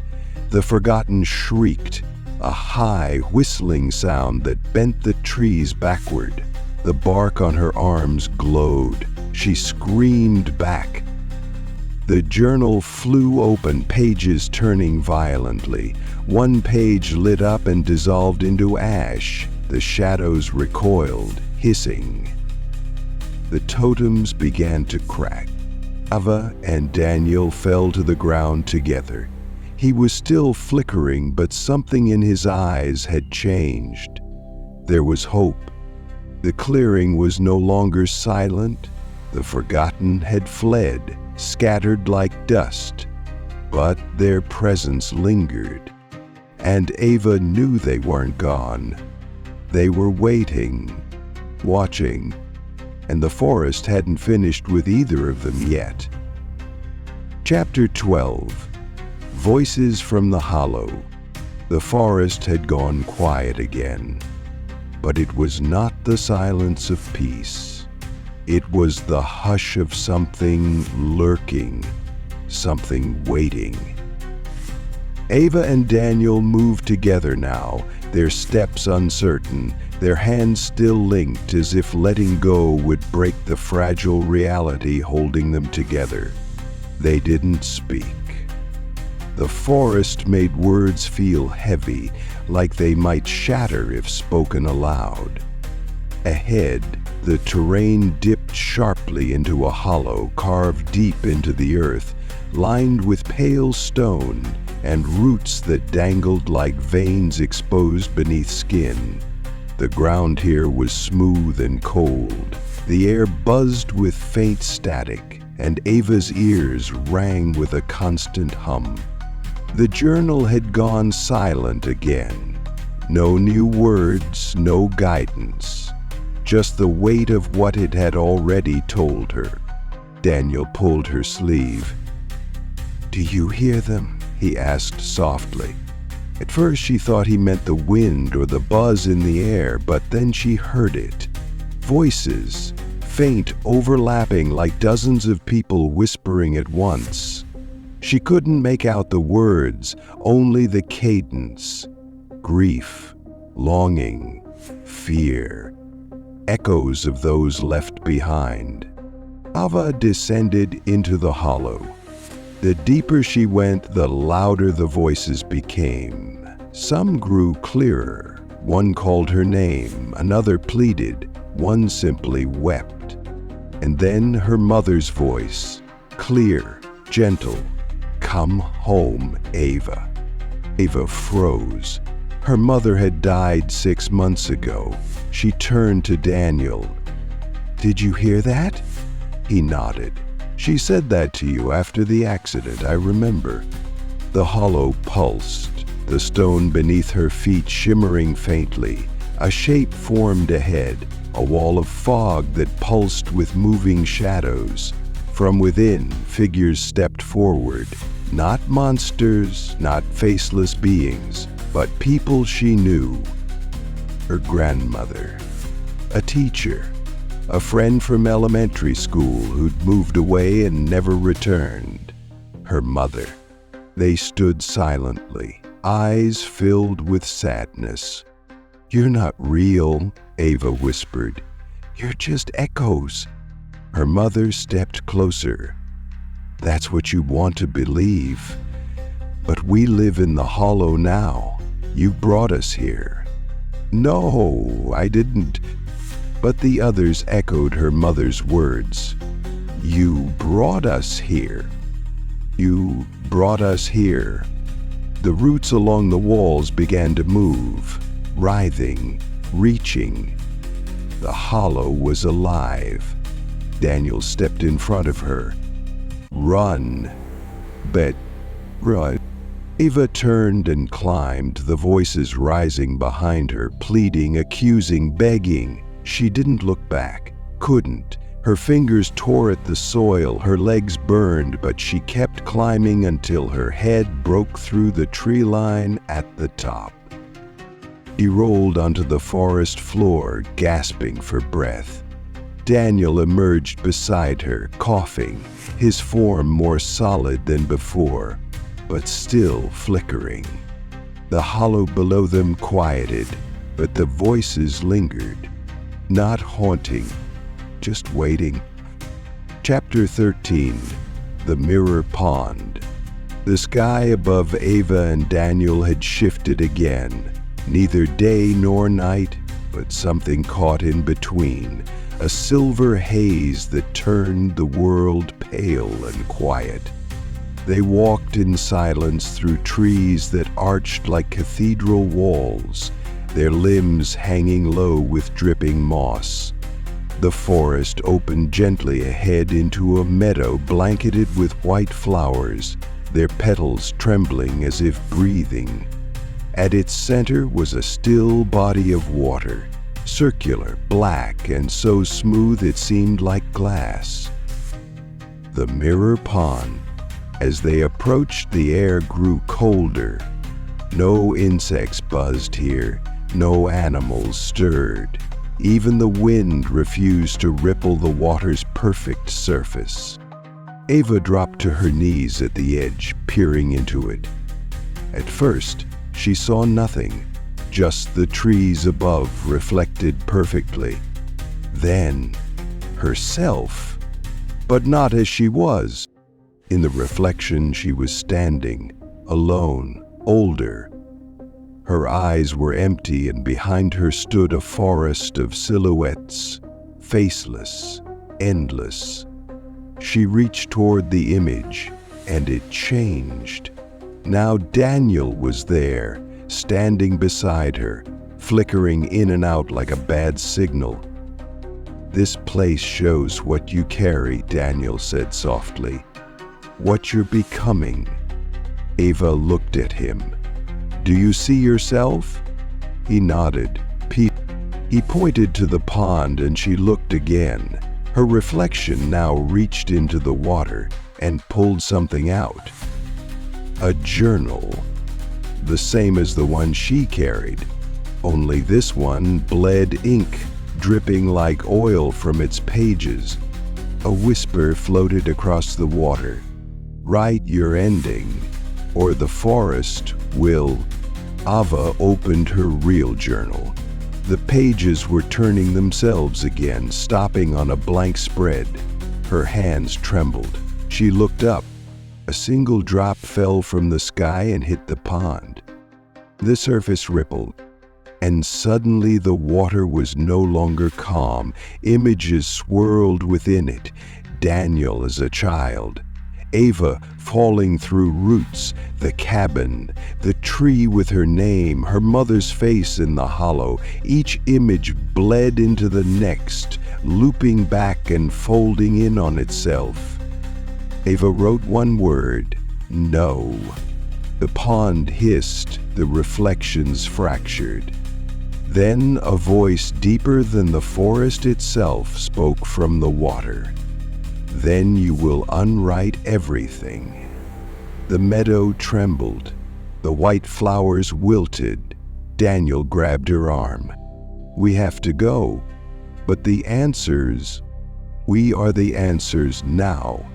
The forgotten shrieked, a high, whistling sound that bent the trees backward. The bark on her arms glowed. She screamed back. The journal flew open, pages turning violently. One page lit up and dissolved into ash. The shadows recoiled, hissing. The totems began to crack. Ava and Daniel fell to the ground together. He was still flickering, but something in his eyes had changed. There was hope. The clearing was no longer silent. The forgotten had fled, scattered like dust. But their presence lingered. And Ava knew they weren't gone. They were waiting, watching, and the forest hadn't finished with either of them yet. Chapter 12. Voices from the Hollow. The forest had gone quiet again, but it was not the silence of peace. It was the hush of something lurking, something waiting. Ava and Daniel moved together now, their steps uncertain, their hands still linked as if letting go would break the fragile reality holding them together. They didn't speak. The forest made words feel heavy, like they might shatter if spoken aloud. Ahead, the terrain dipped sharply into a hollow carved deep into the earth, lined with pale stone and roots that dangled like veins exposed beneath skin. The ground here was smooth and cold. The air buzzed with faint static, and Ava's ears rang with a constant hum. The journal had gone silent again. No new words, no guidance. Just the weight of what it had already told her. Daniel pulled her sleeve. "Do you hear them?" he asked softly. At first she thought he meant the wind or the buzz in the air, but then she heard it. Voices, faint, overlapping like dozens of people whispering at once. She couldn't make out the words, only the cadence. Grief, longing, fear. Echoes of those left behind. Ava descended into the hollow. The deeper she went, the louder the voices became. Some grew clearer. One called her name, another pleaded, one simply wept. And then her mother's voice, clear, gentle. "Come home, Ava." Ava froze. Her mother had died 6 months ago. She turned to Daniel. "Did you hear that?" He nodded. "She said that to you after the accident, I remember." The hollow pulsed, the stone beneath her feet shimmering faintly. A shape formed ahead, a wall of fog that pulsed with moving shadows. From within, figures stepped forward. Not monsters, not faceless beings, but people she knew. Her grandmother, a teacher, a friend from elementary school who'd moved away and never returned. Her mother. They stood silently, eyes filled with sadness. "You're not real," Ava whispered. "You're just echoes." Her mother stepped closer. "That's what you want to believe. But we live in the hollow now. You brought us here." "No, I didn't." But the others echoed her mother's words. "You brought us here. You brought us here." The roots along the walls began to move, writhing, reaching. The hollow was alive. Daniel stepped in front of her. "Run." "But, run." Ava turned and climbed, the voices rising behind her, pleading, accusing, begging. She didn't look back, couldn't. Her fingers tore at the soil, her legs burned, but she kept climbing until her head broke through the tree line at the top. He rolled onto the forest floor, gasping for breath. Daniel emerged beside her, coughing, his form more solid than before, but still flickering. The hollow below them quieted, but the voices lingered. Not haunting, just waiting. Chapter 13. The Mirror Pond. The sky above Ava and Daniel had shifted again. Neither day nor night, but something caught in between. A silver haze that turned the world pale and quiet. They walked in silence through trees that arched like cathedral walls, their limbs hanging low with dripping moss. The forest opened gently ahead into a meadow blanketed with white flowers, their petals trembling as if breathing. At its center was a still body of water, circular, black, and so smooth it seemed like glass. The Mirror Pond. As they approached, the air grew colder. No insects buzzed here, no animals stirred. Even the wind refused to ripple the water's perfect surface. Ava dropped to her knees at the edge, peering into it. At first, she saw nothing, just the trees above reflected perfectly. Then, herself, but not as she was. In the reflection, she was standing, alone, older. Her eyes were empty, and behind her stood a forest of silhouettes, faceless, endless. She reached toward the image, and it changed. Now Daniel was there, standing beside her, flickering in and out like a bad signal. "This place shows what you carry," Daniel said softly. "What you're becoming." Ava looked at him. "Do you see yourself?" He nodded. He pointed to the pond, and she looked again. Her reflection now reached into the water and pulled something out. A journal. the same as the one she carried, only this one bled ink, dripping like oil from its pages. A whisper floated across the water. "Write your ending, or the forest will." Ava opened her real journal. The pages were turning themselves again, stopping on a blank spread. Her hands trembled. She looked up. A single drop fell from the sky and hit the pond. The surface rippled, and suddenly the water was no longer calm. Images swirled within it. Daniel as a child, Ava falling through roots, the cabin, the tree with her name, her mother's face in the hollow. Each image bled into the next, looping back and folding in on itself. Ava wrote one word: no. The pond hissed, the reflections fractured. Then a voice deeper than the forest itself spoke from the water. "Then you will unwrite everything." The meadow trembled. The white flowers wilted. Daniel grabbed her arm. "We have to go. But the answers, we are the answers now."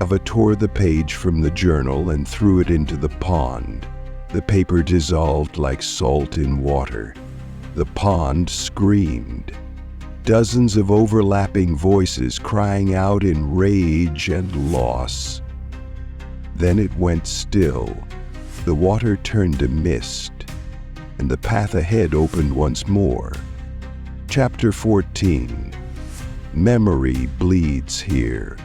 Ava tore the page from the journal and threw it into the pond. The paper dissolved like salt in water. The pond screamed. Dozens of overlapping voices crying out in rage and loss. Then it went still. The water turned to mist, and the path ahead opened once more. Chapter 14. Memory bleeds here.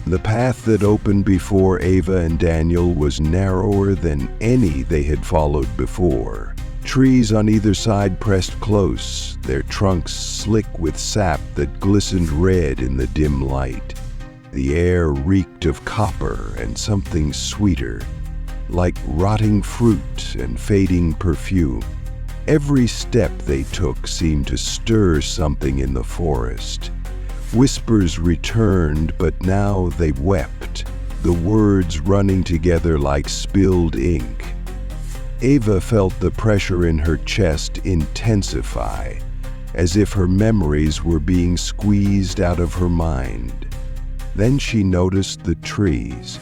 The path that opened before Ava and Daniel was narrower than any they had followed before. Trees on either side pressed close, their trunks slick with sap that glistened red in the dim light. The air reeked of copper and something sweeter, like rotting fruit and fading perfume. Every step they took seemed to stir something in the forest. Whispers returned, but now they wept, the words running together like spilled ink. Ava felt the pressure in her chest intensify, as if her memories were being squeezed out of her mind. Then she noticed the trees.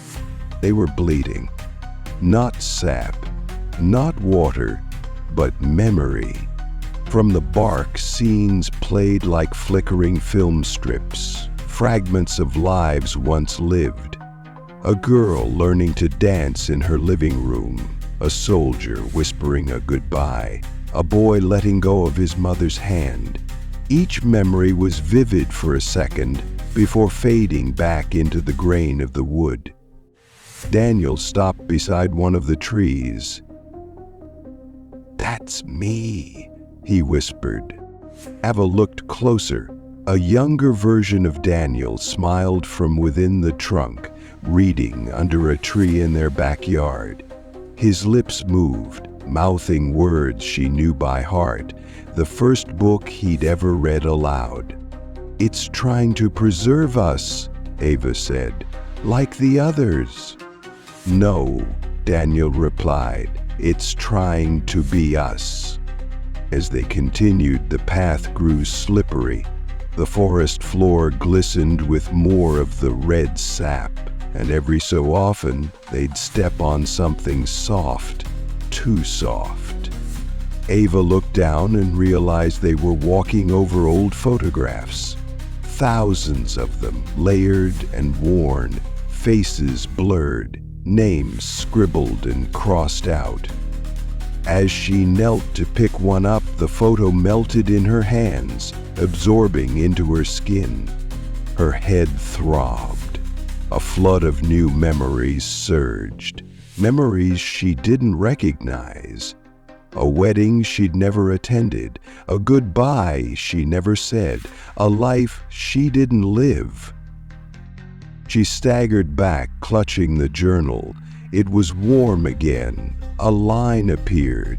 They were bleeding. Not sap, not water, but memory. From the bark, scenes played like flickering film strips, fragments of lives once lived. A girl learning to dance in her living room, a soldier whispering a goodbye, a boy letting go of his mother's hand. Each memory was vivid for a second before fading back into the grain of the wood. Daniel stopped beside one of the trees. "That's me," he whispered. Ava looked closer. A younger version of Daniel smiled from within the trunk, reading under a tree in their backyard. His lips moved, mouthing words she knew by heart, the first book he'd ever read aloud. "It's trying to preserve us," Ava said, "like the others." "No," Daniel replied, "it's trying to be us." As they continued, the path grew slippery. The forest floor glistened with more of the red sap, and every so often they'd step on something soft, too soft. Ava looked down and realized they were walking over old photographs. Thousands of them, layered and worn, faces blurred, names scribbled and crossed out. As she knelt to pick one up, the photo melted in her hands, absorbing into her skin. Her head throbbed. A flood of new memories surged. Memories she didn't recognize. A wedding she'd never attended. A goodbye she never said. A life she didn't live. She staggered back, clutching the journal. It was warm again. A line appeared.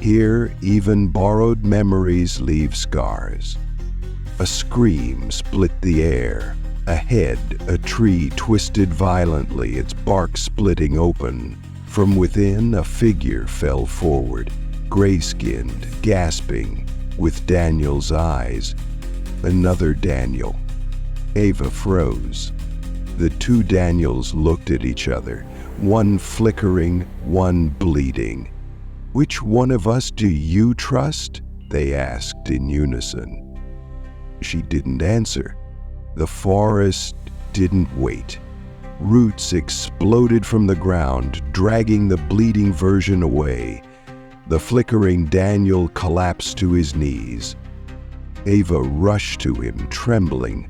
"Here, even borrowed memories leave scars." A scream split the air. Ahead, a tree twisted violently, its bark splitting open. From within, a figure fell forward, gray-skinned, gasping, with Daniel's eyes. Another Daniel. Ava froze. The two Daniels looked at each other, one flickering, one bleeding. "Which one of us do you trust?" they asked in unison. She didn't answer. The forest didn't wait. Roots exploded from the ground, dragging the bleeding version away. The flickering Daniel collapsed to his knees. Ava rushed to him, trembling.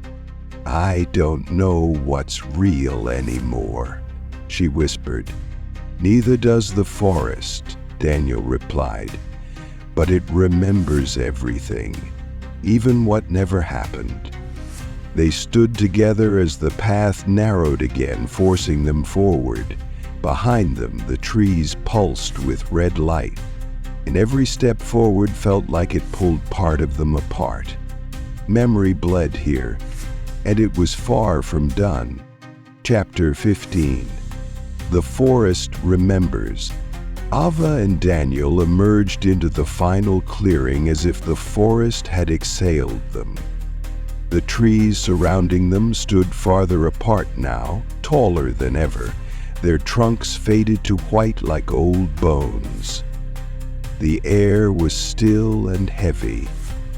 "I don't know what's real anymore," she whispered. "Neither does the forest," Daniel replied. "But it remembers everything, even what never happened." They stood together as the path narrowed again, forcing them forward. Behind them, the trees pulsed with red light, and every step forward felt like it pulled part of them apart. Memory bled here, and it was far from done. Chapter 15. The Forest Remembers. Ava and Daniel emerged into the final clearing as if the forest had exhaled them. The trees surrounding them stood farther apart now, taller than ever, their trunks faded to white like old bones. The air was still and heavy,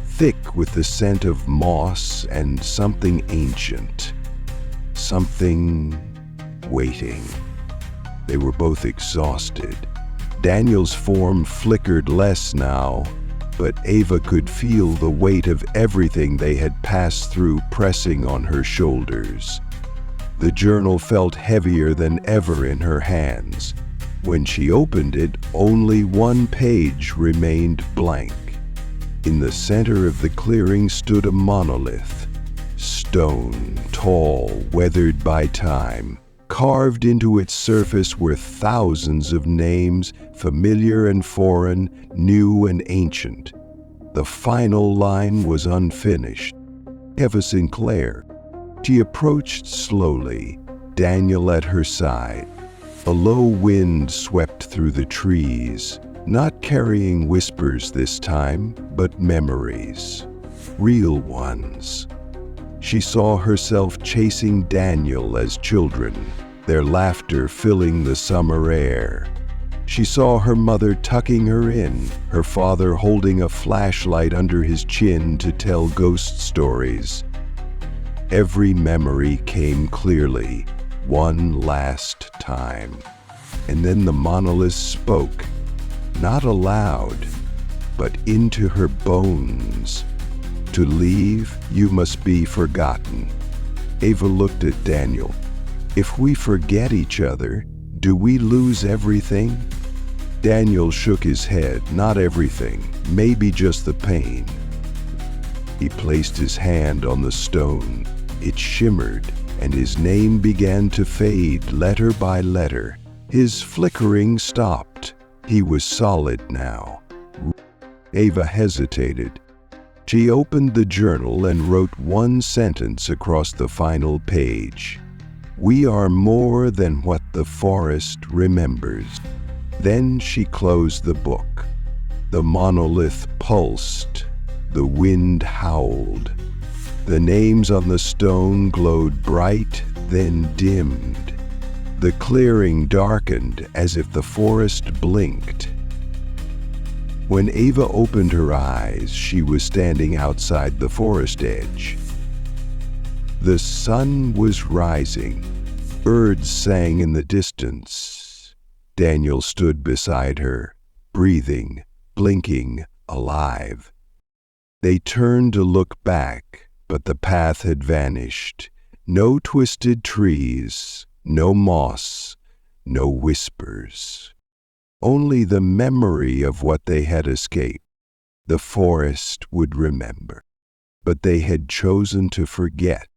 thick with the scent of moss and something ancient. Something waiting. They were both exhausted. Daniel's form flickered less now, but Ava could feel the weight of everything they had passed through pressing on her shoulders. The journal felt heavier than ever in her hands. When she opened it, only one page remained blank. In the center of the clearing stood a monolith. Stone, tall, weathered by time. Carved into its surface were thousands of names, familiar and foreign, new and ancient. The final line was unfinished. Eva Sinclair. She approached slowly, Daniel at her side. A low wind swept through the trees, not carrying whispers this time, but memories. Real ones. She saw herself chasing Daniel as children, their laughter filling the summer air. She saw her mother tucking her in, her father holding a flashlight under his chin to tell ghost stories. Every memory came clearly, one last time. And then the monolith spoke, not aloud, but into her bones. "To leave, you must be forgotten." Ava looked at Daniel. "If we forget each other, do we lose everything?" Daniel shook his head. "Not everything, maybe just the pain." He placed his hand on the stone. It shimmered, and his name began to fade letter by letter. His flickering stopped. He was solid now. Ava hesitated. She opened the journal and wrote one sentence across the final page. "We are more than what the forest remembers." Then she closed the book. The monolith pulsed. The wind howled. The names on the stone glowed bright, then dimmed. The clearing darkened as if the forest blinked. When Ava opened her eyes, she was standing outside the forest edge. The sun was rising. Birds sang in the distance. Daniel stood beside her, breathing, blinking, alive. They turned to look back, but the path had vanished. No twisted trees, no moss, no whispers. Only the memory of what they had escaped. The forest would remember. But they had chosen to forget.